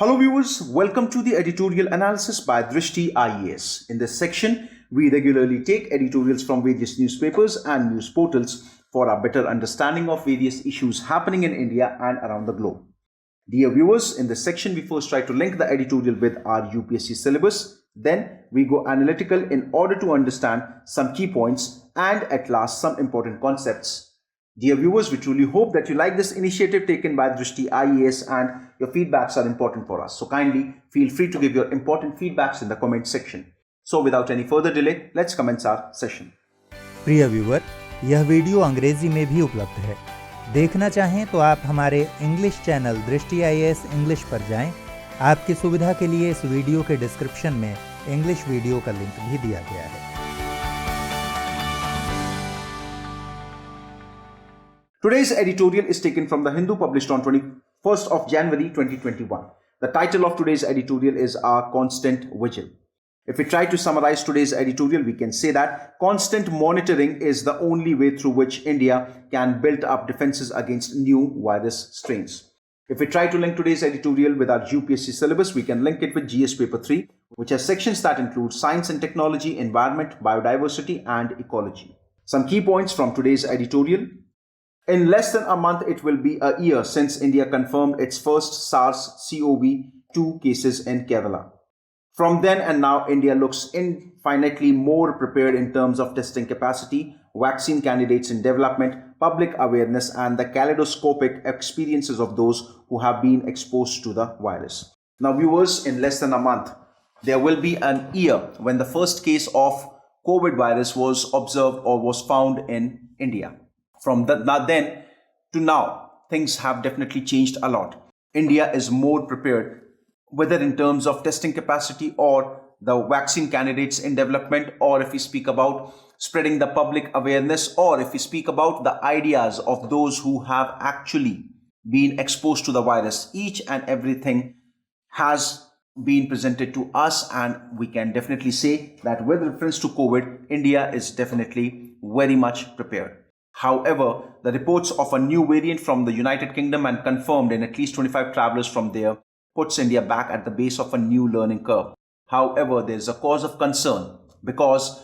Hello viewers, welcome to the Editorial Analysis by Drishti IAS. In this section, we regularly take editorials from various newspapers and news portals for a better understanding of various issues happening in India and around the globe. Dear viewers, in this section, we first try to link the editorial with our UPSC syllabus. Then we go analytical in order to understand some key points and at last some important concepts. Dear viewers, we truly hope that you like this initiative taken by Drishti IAS and your feedbacks are important for us. So kindly feel free to give your important feedbacks in the comment section. So without any further delay, let's commence our session. प्रिय viewer, यह video अंग्रेजी में भी उपलब्ध है। देखना चाहें तो आप हमारे इंग्लिश चैनल दृष्टि IAS इंग्लिश पर जाएं। आपकी सुविधा के लिए इस वीडियो के डिस्क्रिप्शन में इंग्लिश वीडियो का लिंक भी दिया गया है। Today's editorial is taken from The Hindu, published on 21st of January 2021. The title of today's editorial is Our Constant Vigil. If we try to summarize today's editorial, we can say that constant monitoring is the only way through which India can build up defenses against new virus strains. If we try to link today's editorial with our UPSC syllabus, we can link it with GS Paper 3, which has sections that include science and technology, environment, biodiversity, and ecology. Some key points from today's editorial. In less than a month, it will be a year since India confirmed its first SARS-CoV-2 cases in Kerala. From then and now, India looks infinitely more prepared in terms of testing capacity, vaccine candidates in development, public awareness, and the kaleidoscopic experiences of those who have been exposed to the virus. Now, viewers, in less than a month, there will be an year when the first case of COVID virus was observed or was found in India. From then to now, things have definitely changed a lot. India is more prepared, whether in terms of testing capacity or the vaccine candidates in development, or if we speak about spreading the public awareness, or if we speak about the ideas of those who have actually been exposed to the virus. Each and everything has been presented to us, and we can definitely say that with reference to COVID, India is definitely very much prepared. However, the reports of a new variant from the United Kingdom and confirmed in at least 25 travelers from there puts India back at the base of a new learning curve. However, there is a cause of concern because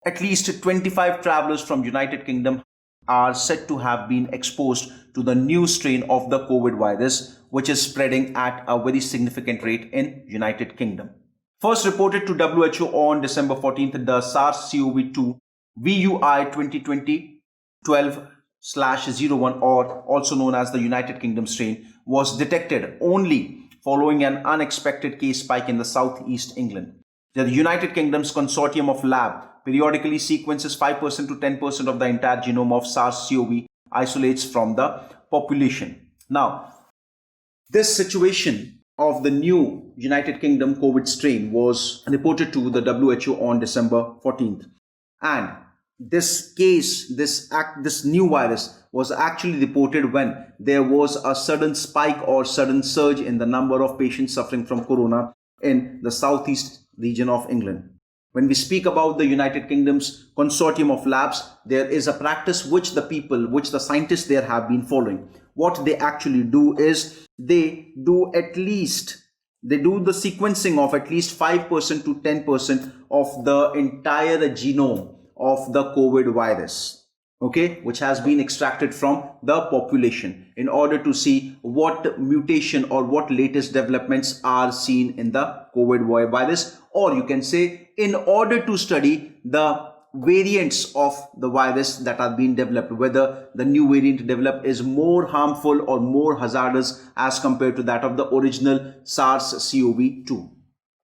at least 25 travelers from United Kingdom are said to have been exposed to the new strain of the COVID virus, which is spreading at a very significant rate in United Kingdom. First reported to WHO on December 14th, the SARS-CoV-2 VUI 2020-12/01, or also known as the United Kingdom strain, was detected only following an unexpected case spike in the southeast England. The United Kingdom's consortium of lab periodically sequences 5% to 10% of the entire genome of SARS-CoV isolates from the population. Now, this situation of the new United Kingdom COVID strain was reported to the WHO on December 14th. And this case, this new virus was actually reported when there was a sudden spike or sudden surge in the number of patients suffering from corona in the southeast region of England. When we speak about the United Kingdom's consortium of labs, there is a practice which the scientists there have been following. What they actually do is they do the sequencing of at least 5% to 10% of the entire genome of the COVID virus, okay, which has been extracted from the population in order to see what mutation or what latest developments are seen in the COVID virus, or you can say in order to study the variants of the virus that are being developed, whether the new variant developed is more harmful or more hazardous as compared to that of the original SARS-CoV-2.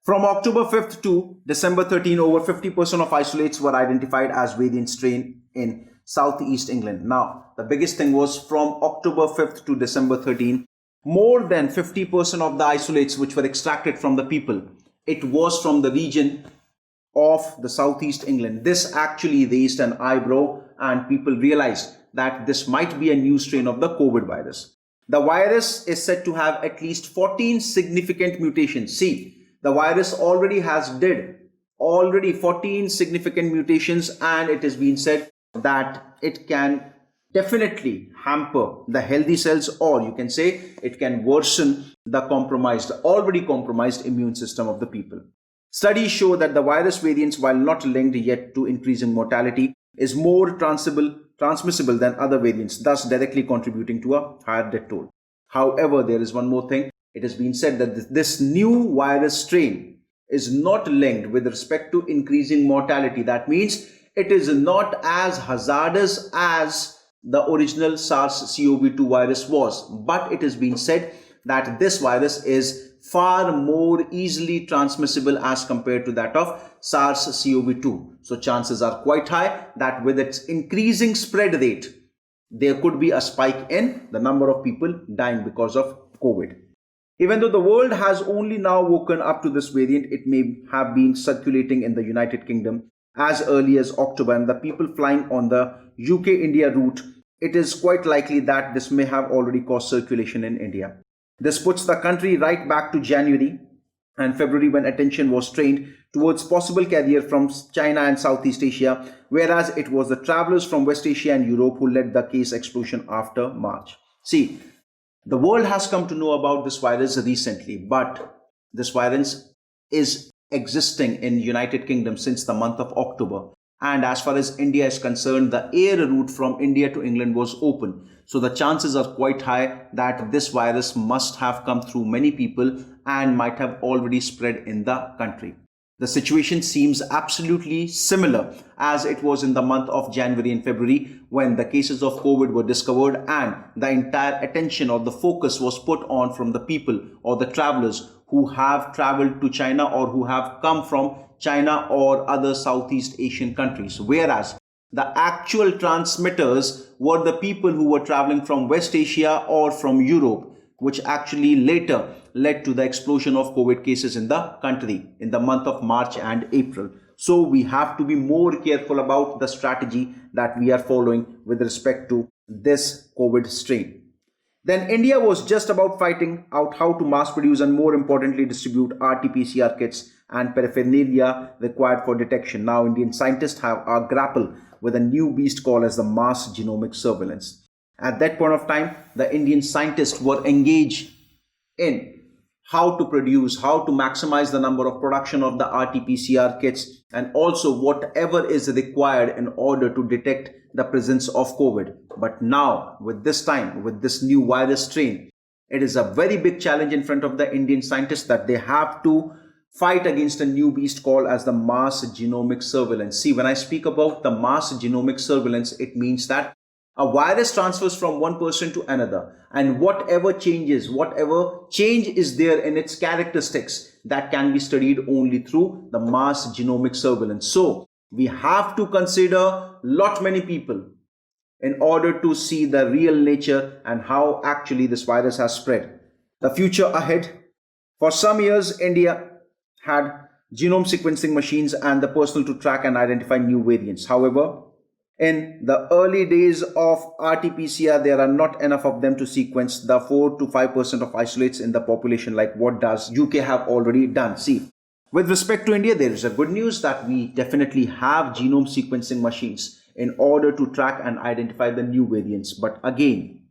From October 5th to December 13, over 50% of isolates were identified as variant strain in southeast England. Now, the biggest thing was from October 5th to December 13, more than 50% of the isolates which were extracted from the people, it was from the region of the southeast England. This actually raised an eyebrow and people realized that this might be a new strain of the COVID virus. The virus is said to have at least 14 significant mutations. See, the virus already 14 significant mutations, and it has been said that it can definitely hamper the healthy cells, or you can say it can worsen the already compromised immune system of the people. Studies show that the virus variants, while not linked yet to increasing mortality, is more transmissible than other variants, thus directly contributing to a higher death toll. However, there is one more thing. It has been said that this new virus strain is not linked with respect to increasing mortality. That means it is not as hazardous as the original SARS-CoV-2 virus was, but it has been said that this virus is far more easily transmissible as compared to that of SARS-CoV-2. So chances are quite high that with its increasing spread rate, there could be a spike in the number of people dying because of COVID. Even though the world has only now woken up to this variant, it may have been circulating in the United Kingdom as early as October, and the people flying on the UK-India route, it is quite likely that this may have already caused circulation in India. This puts the country right back to January and February, when attention was trained towards possible carrier from China and Southeast Asia, whereas it was the travelers from West Asia and Europe who led the case explosion after March. See, the world has come to know about this virus recently, but this virus is existing in United Kingdom since the month of October. And as far as India is concerned, the air route from India to England was open. So the chances are quite high that this virus must have come through many people and might have already spread in the country. The situation seems absolutely similar as it was in the month of January and February, when the cases of COVID were discovered and the entire attention or the focus was put on from the people or the travelers who have traveled to China or who have come from China or other Southeast Asian countries. Whereas the actual transmitters were the people who were traveling from West Asia or from Europe, which actually later led to the explosion of COVID cases in the country in the month of March and April. So we have to be more careful about the strategy that we are following with respect to this COVID strain. Then India was just about fighting out how to mass produce and, more importantly, distribute RT-PCR kits and paraphernalia required for detection. Now Indian scientists have grappled with a new beast called as the mass genomic surveillance. At that point of time, the Indian scientists were engaged in how to produce, how to maximize the number of production of the RT-PCR kits, and also whatever is required in order to detect the presence of COVID. But now, with this new virus strain, it is a very big challenge in front of the Indian scientists that they have to fight against a new beast called as the mass genomic surveillance. See, when I speak about the mass genomic surveillance, it means that a virus transfers from one person to another, and whatever change is there in its characteristics, that can be studied only through the mass genomic surveillance. So we have to consider lot many people in order to see the real nature and how actually this virus has spread. The future ahead. For some years, India had genome sequencing machines and the personnel to track and identify new variants. However, in the early days of RT-PCR, there are not enough of them to sequence the 4 to 5% of isolates in the population like what does UK have already done. See, with respect to India, there is a good news that we definitely have genome sequencing machines in order to track and identify the new variants. But again,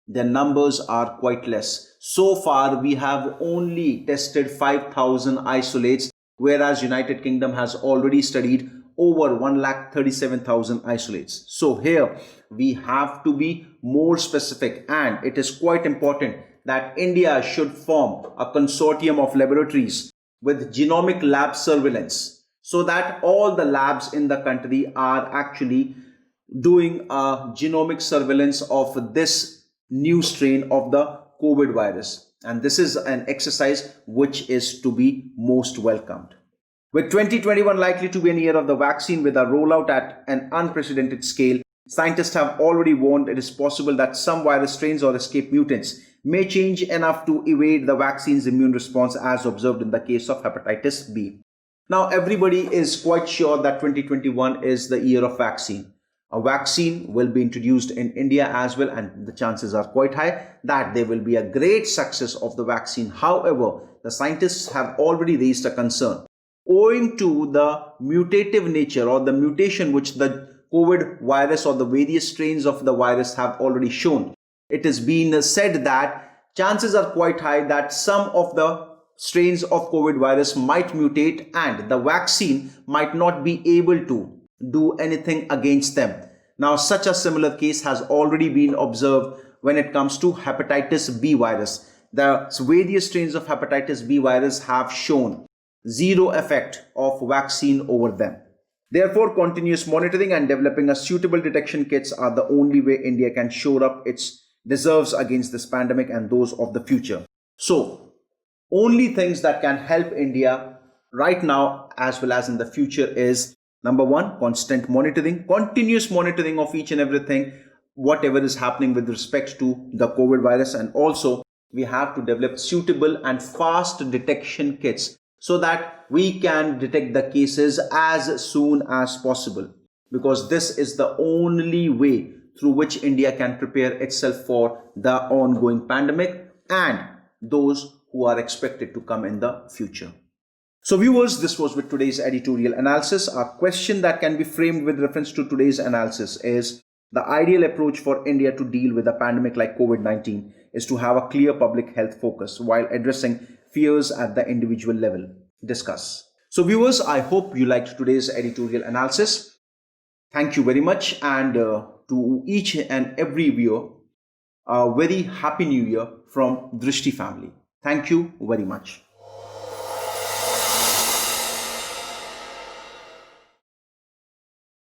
the numbers are quite less. So far, we have only tested 5,000 isolates, whereas United Kingdom has already studied over 137,000 isolates. So here we have to be more specific, and it is quite important that India should form a consortium of laboratories with genomic lab surveillance, so that all the labs in the country are actually doing a genomic surveillance of this new strain of the COVID virus. And this is an exercise which is to be most welcomed. With 2021 likely to be a year of the vaccine with a rollout at an unprecedented scale, scientists have already warned it is possible that some virus strains or escape mutants may change enough to evade the vaccine's immune response, as observed in the case of hepatitis B. Now, everybody is quite sure that 2021 is the year of vaccine. A vaccine will be introduced in India as well, and the chances are quite high that there will be a great success of the vaccine. However, the scientists have already raised a concern. Owing to the mutative nature or the mutation which the COVID virus or the various strains of the virus have already shown. It has been said that chances are quite high that some of the strains of COVID virus might mutate and the vaccine might not be able to do anything against them. Now, such a similar case has already been observed when it comes to hepatitis B virus. The various strains of hepatitis B virus have shown zero effect of vaccine over them. Therefore, continuous monitoring and developing a suitable detection kits are the only way India can shore up its reserves against this pandemic and those of the future. So, only things that can help India right now as well as in the future is number one, constant monitoring, continuous monitoring of each and everything, whatever is happening with respect to the COVID virus. And also, we have to develop suitable and fast detection kits so that we can detect the cases as soon as possible, because this is the only way through which India can prepare itself for the ongoing pandemic and those who are expected to come in the future. So viewers, this was with today's editorial analysis. Our question that can be framed with reference to today's analysis is: the ideal approach for India to deal with a pandemic like COVID-19 is to have a clear public health focus while addressing fears at the individual level. Discuss. So viewers, I hope you liked today's editorial analysis. Thank you very much, and to each and every viewer, a very happy new year from Drishti family. Thank you very much.